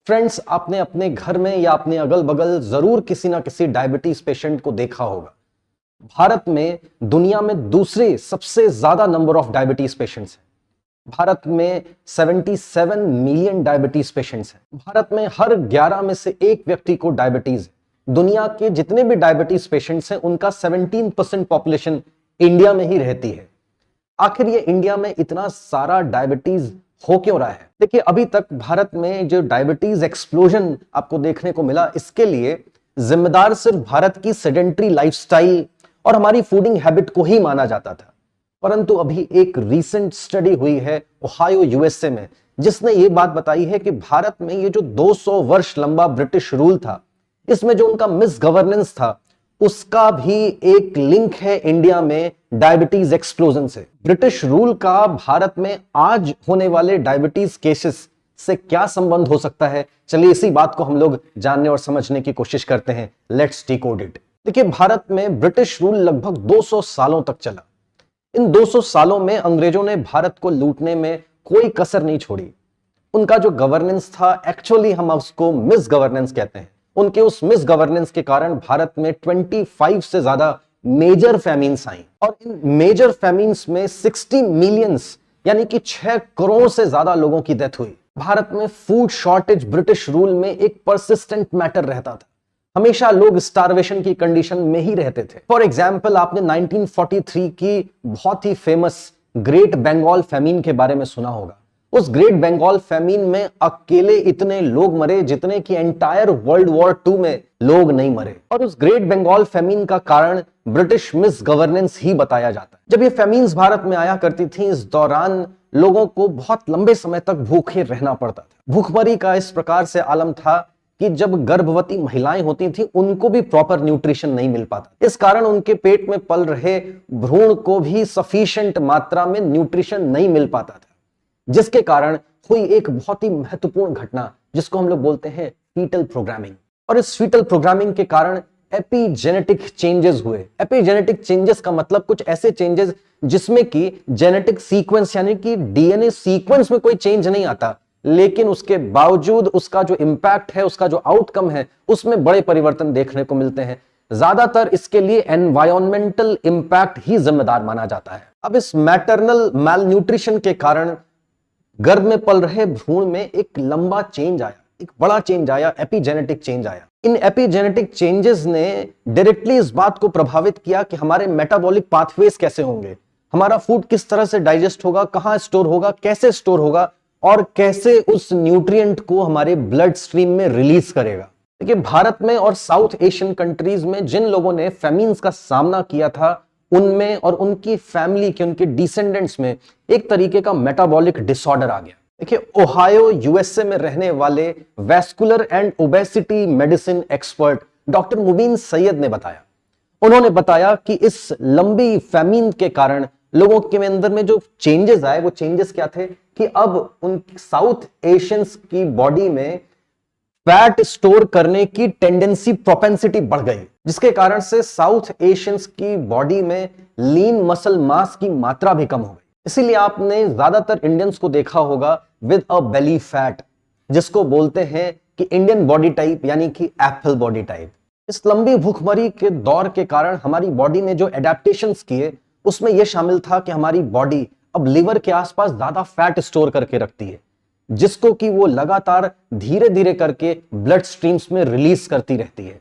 Friends, आपने अपने घर में या अपने अगल बगल जरूर किसी ना किसी डायबिटीज पेशेंट को देखा होगा। भारत में दुनिया में दूसरे सबसे ज्यादा नंबर ऑफ डायबिटीज पेशेंट्स हैं। भारत में 77 मिलियन डायबिटीज पेशेंट्स हैं। भारत में हर 11 में से एक व्यक्ति को डायबिटीज है। दुनिया के जितने भी डायबिटीज पेशेंट्स हैं उनका 17% पॉपुलेशन इंडिया में ही रहती है। आखिर ये इंडिया में इतना सारा डायबिटीज हो क्यों रहा है? देखिए, अभी तक भारत में जो डायबिटीज एक्सप्लोजन आपको देखने को मिला, इसके लिए जिम्मेदार सिर्फ भारत की सेडेंट्री लाइफस्टाइल और हमारी फूडिंग हैबिट को ही माना जाता था। परंतु अभी एक रीसेंट स्टडी हुई है ओहायो यूएसए में, जिसने ये बात बताई है कि भारत में ये जो 200 वर्ष लंबा ब्रिटिश रूल था, इसमें जो उनका मिस गवर्नेंस था, उसका भी एक लिंक है इंडिया में डायबिटीज एक्सप्लोजन से। ब्रिटिश रूल का भारत में आज होने वाले डायबिटीज केसेस से क्या संबंध हो सकता है? चलिए इसी बात को हम लोग जानने और समझने की कोशिश करते हैं। Let's decode it. देखिए, भारत में ब्रिटिश रूल लगभग 200 सालों तक चला। इन 200 सालों में अंग्रेजों ने भारत को लूटने में कोई कसर नहीं छोड़ी। उनका जो गवर्नेंस था, एक्चुअली हम उसको मिस गवर्नेंस कहते हैं। उनके उस मिस गवर्नेंस के कारण भारत में 25 से ज्यादा मेजर फैमिन्स आई और इन मेजर फैमिन्स में 60 मिलियंस यानी कि 6 करोड़ से ज्यादा लोगों की डेथ हुई। भारत में फूड शॉर्टेज ब्रिटिश रूल में एक परसिस्टेंट मैटर रहता था। हमेशा लोग स्टारवेशन की कंडीशन में ही रहते थे। फॉर एग्जाम्पल, आपने 1943 की बहुत ही फेमस ग्रेट बंगाल फैमिन के बारे में सुना होगा। उस ग्रेट बंगाल फैमिन में अकेले इतने लोग मरे जितने कि एंटायर वर्ल्ड वॉर 2 में लोग नहीं मरे। और उस ग्रेट बंगाल फैमिन का कारण ब्रिटिश मिस गवर्नेंस ही बताया जाता है। जब ये फैमिन्स भारत में आया करती थी, इस दौरान लोगों को बहुत लंबे समय तक भूखे रहना पड़ता था। भूखमरी का इस प्रकार से आलम था कि जब गर्भवती महिलाएं होती थी, उनको भी प्रॉपर न्यूट्रिशन नहीं मिल पाता। इस कारण उनके पेट में पल रहे भ्रूण को भी सफिशिएंट मात्रा में न्यूट्रिशन नहीं मिल पाता था, जिसके कारण हुई एक बहुत ही महत्वपूर्ण घटना जिसको हम लोग बोलते हैं फीटल प्रोग्रामिंग। और इस फीटल प्रोग्रामिंग के कारण एपिजेनेटिक चेंजेस हुए। एपिजेनेटिक चेंजेस का मतलब कुछ ऐसे चेंजेस जिसमें कि जेनेटिक सीक्वेंस यानी कि डीएनए सीक्वेंस में कोई चेंज नहीं आता, लेकिन उसके बावजूद उसका जो इंपैक्ट है, उसका जो आउटकम है, उसमें बड़े परिवर्तन देखने को मिलते हैं। ज्यादातर इसके लिए एनवायरमेंटल इंपैक्ट ही जिम्मेदार माना जाता है। अब इस मैटरनल मैलन्यूट्रिशन के कारण गर्भ में पल रहे भ्रूण में एक लंबा चेंज आया, एक बड़ा चेंज आया, एपिजेनेटिक चेंज आया। इन एपिजेनेटिक चेंजेस ने डायरेक्टली इस बात को प्रभावित किया कि हमारे मेटाबॉलिक पाथवेज कैसे होंगे, हमारा फूड किस तरह से डाइजेस्ट होगा, कहां स्टोर होगा, कैसे स्टोर होगा और कैसे उस न्यूट्रिएंट को हमारे ब्लड स्ट्रीम में रिलीज करेगा। देखिए, भारत में और साउथ एशियन कंट्रीज में जिन लोगों ने फैमिन्स का सामना किया था, उनमें और उनकी फैमिली के, उनके डिसेंडेंट्स में एक तरीके का मेटाबॉलिक डिसऑर्डर आ गया। देखिए, ओहायो यूएसए में रहने वाले vascular and obesity medicine expert doctor Mubeen Syed ने बताया, उन्होंने बताया कि इस लंबी फैमिन के कारण लोगों के अंदर में जो चेंजेस आए, वो चेंजेस क्या थे कि अब उन साउथ एशियंस की बॉडी में फैट स्टोर करने की टेंडेंसी, प्रोपेंसिटी बढ़ गई, जिसके कारण से साउथ एशियंस की बॉडी में लीन मसल मास की मात्रा भी कम हो गई। इसीलिए आपने ज्यादातर इंडियंस को देखा होगा विद अ बेली फैट, जिसको बोलते हैं कि इंडियन बॉडी टाइप यानी कि एप्पल बॉडी टाइप। इस लंबी भूखमरी के दौर के कारण हमारी बॉडी ने जो एडेप्टेशंस किए, उसमें यह शामिल था कि हमारी बॉडी अब लिवर के आसपास ज्यादा फैट स्टोर करके रखती है, जिसको कि वो लगातार धीरे धीरे करके ब्लड स्ट्रीम्स में रिलीज करती रहती है।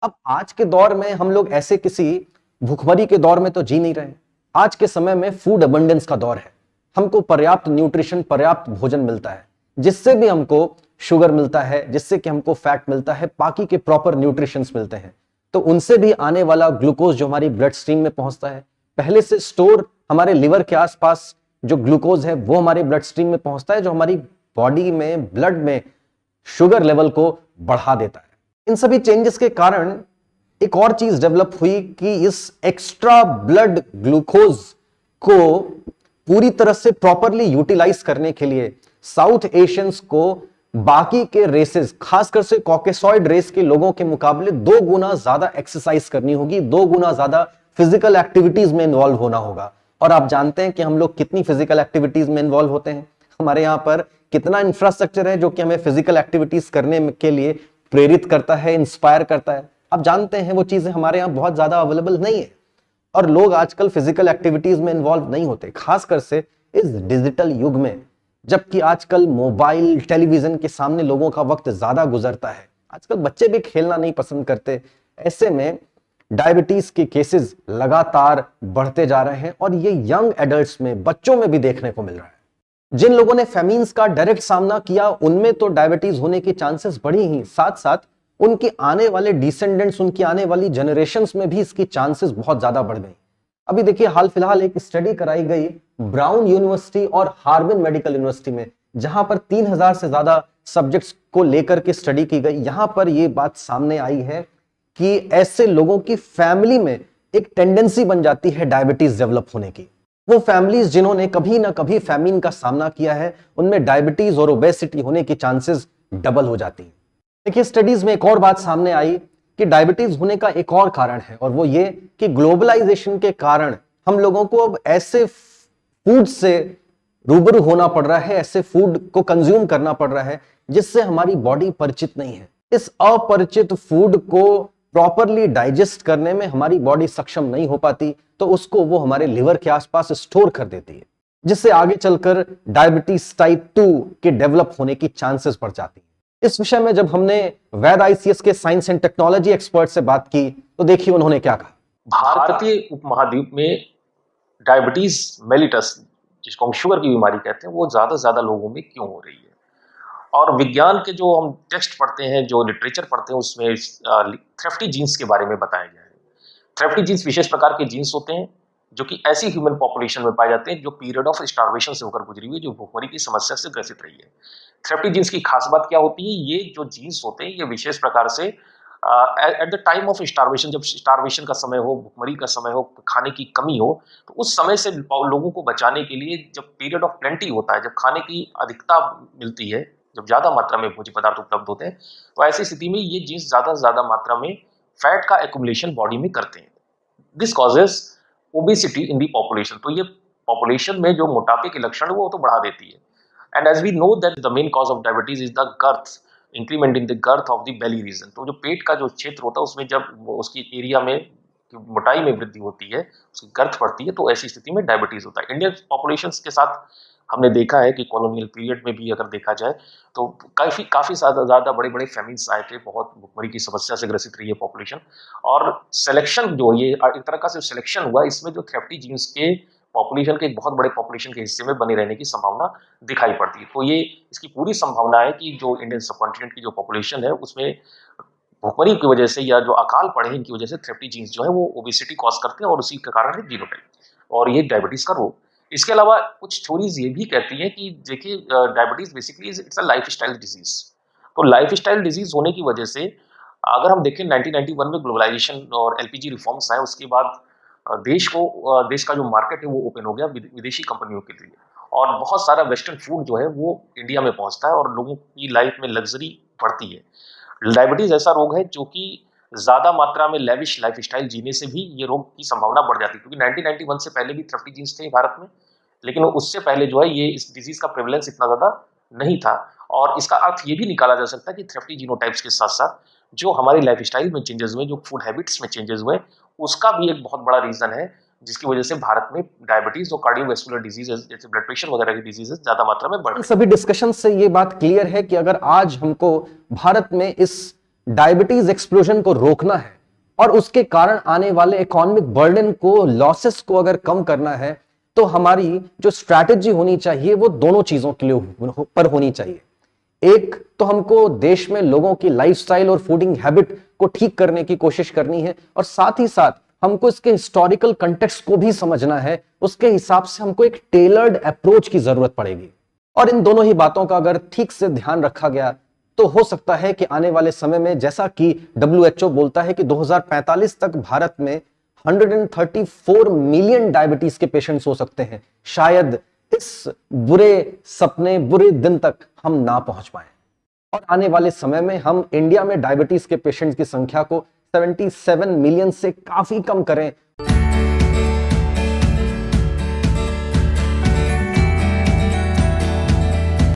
अब आज के दौर में हम लोग ऐसे किसी भूखमरी के दौर में तो जी नहीं रहे। आज के समय में फूड अबंडेंस का दौर है। हमको पर्याप्त न्यूट्रिशन, पर्याप्त भोजन मिलता है, जिससे भी हमको शुगर मिलता है, जिससे कि हमको फैट मिलता है, बाकी के प्रॉपर न्यूट्रिशंस मिलते हैं। तो उनसे भी आने वाला ग्लूकोज जो हमारी ब्लड स्ट्रीम में पहुंचता है, पहले से स्टोर हमारे लिवर के आसपास जो ग्लूकोज है वो हमारे ब्लड स्ट्रीम में पहुंचता है, जो हमारी बॉडी में, ब्लड में शुगर लेवल को बढ़ा देता है। इन सभी चेंजेस के कारण एक और चीज डेवलप हुई कि इस एक्स्ट्रा ब्लड ग्लूकोज को पूरी तरह से प्रॉपरली यूटिलाइज करने के लिए साउथ एशियंस को बाकी के रेसेस, खासकर से कॉकेसॉइड रेस के लोगों के मुकाबले 2 गुना ज्यादा एक्सरसाइज करनी होगी, 2 गुना ज्यादा फिजिकल एक्टिविटीज में इन्वॉल्व होना होगा। और आप जानते हैं कि हम लोग कितनी फिजिकल एक्टिविटीज में इन्वॉल्व होते हैं। हमारे यहाँ पर कितना इंफ्रास्ट्रक्चर है जो कि हमें फिजिकल एक्टिविटीज करने के लिए प्रेरित करता है, इंस्पायर करता है। आप जानते हैं वो चीजें हमारे यहाँ बहुत ज्यादा अवेलेबल नहीं है और लोग आजकल फिजिकल एक्टिविटीज में इन्वॉल्व नहीं होते, खासकर से इस डिजिटल युग में, जबकि आजकल मोबाइल टेलीविजन के सामने लोगों का वक्त ज्यादा गुजरता है। आजकल बच्चे भी खेलना नहीं पसंद करते। ऐसे में डायबिटीज के केसेस लगातार बढ़ते जा रहे हैं और ये यंग एडल्ट्स में, बच्चों में भी देखने को मिल रहा है। जिन लोगों ने फेमीन्स का डायरेक्ट सामना किया उनमें तो डायबिटीज होने के चांसेस बढ़ी ही, साथ साथ उनके आने वाले डिसेंडेंट्स, उनकी आने वाली जनरेशंस में भी इसकी चांसेस बहुत ज्यादा बढ़ गई। अभी देखिए, हाल फिलहाल एक स्टडी कराई गई ब्राउन यूनिवर्सिटी और हार्वर्ड मेडिकल यूनिवर्सिटी में, जहां पर 3000 से ज्यादा सब्जेक्ट्स को लेकर के स्टडी की गई। यहां पर यह बात सामने आई है कि ऐसे लोगों की फैमिली में एक टेंडेंसी बन जाती है डायबिटीज डेवलप होने की। वो फैमिलीज जिन्होंने कभी ना कभी फैमिन का सामना किया है, उनमें डायबिटीज और ओबेसिटी होने की चांसेस डबल हो जाती है। देखिए, स्टडीज में एक और बात सामने आई कि डायबिटीज होने का एक और कारण है, और वो ये कि ग्लोबलाइजेशन के कारण हम लोगों को अब ऐसे फूड से रूबरू होना पड़ रहा है, ऐसे फूड को कंज्यूम करना पड़ रहा है जिससे हमारी बॉडी परिचित नहीं है। इस अपरिचित फूड को प्रॉपरली डाइजेस्ट करने में हमारी बॉडी सक्षम नहीं हो पाती, तो उसको वो हमारे लिवर के आसपास स्टोर कर देती है, जिससे आगे चलकर डायबिटीज टाइप 2 के डेवलप होने की चांसेस बढ़ जाती है। इस विषय में जब हमने वैद ICS के साइंस एंड टेक्नोलॉजी एक्सपर्ट से बात की तो देखिए उन्होंने क्या कहा। भारतीय उपमहाद्वीप में डायबिटीज मेलिटस, जिसको हम शुगर की बीमारी कहते हैं, वो ज्यादा से ज्यादा लोगों में क्यों हो रही है? और विज्ञान के जो हम टेक्स्ट पढ़ते हैं, जो लिटरेचर पढ़ते हैं, उसमें थ्रेफ्टी जीन्स के बारे में बताया गया है। थ्रेफ्टी जीन्स विशेष प्रकार के जीन्स होते हैं जो कि ऐसी ह्यूमन पॉपुलेशन में पाए जाते हैं जो पीरियड ऑफ स्टार्वेशन से होकर गुजरी हुई, जो भूखमरी की समस्या से ग्रसित रही है। थ्रेफ्टी जीन्स की खास बात क्या होती है? ये जो जीन्स होते हैं ये विशेष प्रकार से at the time of starvation, जब स्टार्वेशन का समय हो, भूखमरी का समय हो, खाने की कमी हो, तो उस समय से लोगों को बचाने के लिए, जब पीरियड ऑफ प्लेंटी होता है, जब खाने की अधिकता मिलती है, जब ज्यादा मात्रा में भोज्य पदार्थ उपलब्ध होते हैं, तो ऐसी स्थिति में ये जीन्स ज्यादा से ज्यादा मात्रा में फैट का एक्युमुलेशन बॉडी में करते हैं। This causes obesity in the population. तो ये पॉपुलेशन में जो मोटापे के लक्षण वो तो बढ़ा देती है। And as we know that the main cause of diabetes is the girth, increment in the girth of the belly region. तो जो पेट का जो क्षेत्र होता है उसमें जब उसकी एरिया में मोटाई में वृद्धि होती है, उसकी गर्थ बढ़ती है, तो ऐसी स्थिति में डायबिटीज होता है। इंडियन पॉपुलेशन के साथ हमने देखा है कि कॉलोनियल पीरियड में भी अगर देखा जाए तो काफी ज्यादा बड़े बड़े फेमिन्स आए थे, बहुत भूखमरी की समस्या से ग्रसित रही है पॉपुलेशन। और सिलेक्शन जो ये एक तरह का सिलेक्शन हुआ, इसमें जो थ्रेफ्टी जीन्स के पॉपुलेशन के एक बहुत बड़े पॉपुलेशन के हिस्से में बने रहने की संभावना दिखाई पड़ती है। तो ये इसकी पूरी संभावना है कि जो इंडियन सबकॉन्टिनेंट की जो पॉपुलेशन है उसमें भूखमरी की वजह से या जो अकाल पड़े की वजह से थ्रेफ्टी जीन्स जो है वो ओबेसिटी कॉज करते हैं, और उसी के कारण है जीनोटाइप और ये डायबिटीज का रोग। इसके अलावा कुछ थ्योरीज ये भी कहती हैं कि देखिए, diabetes basically it's a lifestyle disease. तो लाइफस्टाइल डिजीज होने की वजह से अगर हम देखें 1991 में ग्लोबलाइजेशन और LPG रिफॉर्म्स आए, उसके बाद देश का जो मार्केट है वो ओपन हो गया विदेशी कंपनियों के लिए, और बहुत सारा वेस्टर्न फूड जो है वो इंडिया में पहुंचता है और लोगों की लाइफ में लग्जरी बढ़ती है। डायबिटीज ऐसा रोग है जो कि ज्यादा मात्रा में लेविश लाइफस्टाइल जीने से भी ये रोग की संभावना बढ़ जाती है, क्योंकि 1991 से पहले भी थ्रेफ्टी जीन्स थे भारत में, लेकिन उससे पहले जो है ये इस डिजीज का प्रेवलेंस इतना ज्यादा नहीं था। और इसका अर्थ ये भी निकाला जा सकता है कि थ्रेफ्टी जीनोटाइप्स के साथ साथ जो हमारी लाइफस्टाइल में चेंजेस हुए, जो फूड हैबिट्स में चेंजेस हुए, उसका भी एक बहुत बड़ा रीजन है जिसकी वजह से भारत में डायबिटीज और कार्डियोवैस्कुलर डिजीजेस जैसे ब्लड प्रेशर वगैरह की डिजीजेस ज्यादा मात्रा में बढ़ रही हैं। सभी डिस्कशन से ये बात क्लियर है कि अगर आज हमको भारत में इस डायबिटीज एक्सप्लोजन को रोकना है और उसके कारण आने वाले इकोनॉमिक बर्डन को, लॉसेस को अगर कम करना है, तो हमारी जो स्ट्रैटेजी होनी चाहिए वो दोनों चीजों के लिए पर होनी चाहिए। एक तो हमको देश में लोगों की लाइफस्टाइल और फूडिंग हैबिट को ठीक करने की कोशिश करनी है, और साथ ही साथ हमको इसके हिस्टोरिकल कंटेक्स्ट को भी समझना है। उसके हिसाब से हमको एक टेलर्ड अप्रोच की जरूरत पड़ेगी, और इन दोनों ही बातों का अगर ठीक से ध्यान रखा गया तो हो सकता है कि आने वाले समय में, जैसा कि WHO बोलता है कि 2045 तक भारत में 134 मिलियन डायबिटीज के पेशेंट्स हो सकते हैं। शायद इस बुरे सपने, बुरे दिन तक हम ना पहुंच पाए, और आने वाले समय में हम इंडिया में डायबिटीज के पेशेंट्स की संख्या को 77 मिलियन से काफी कम करें।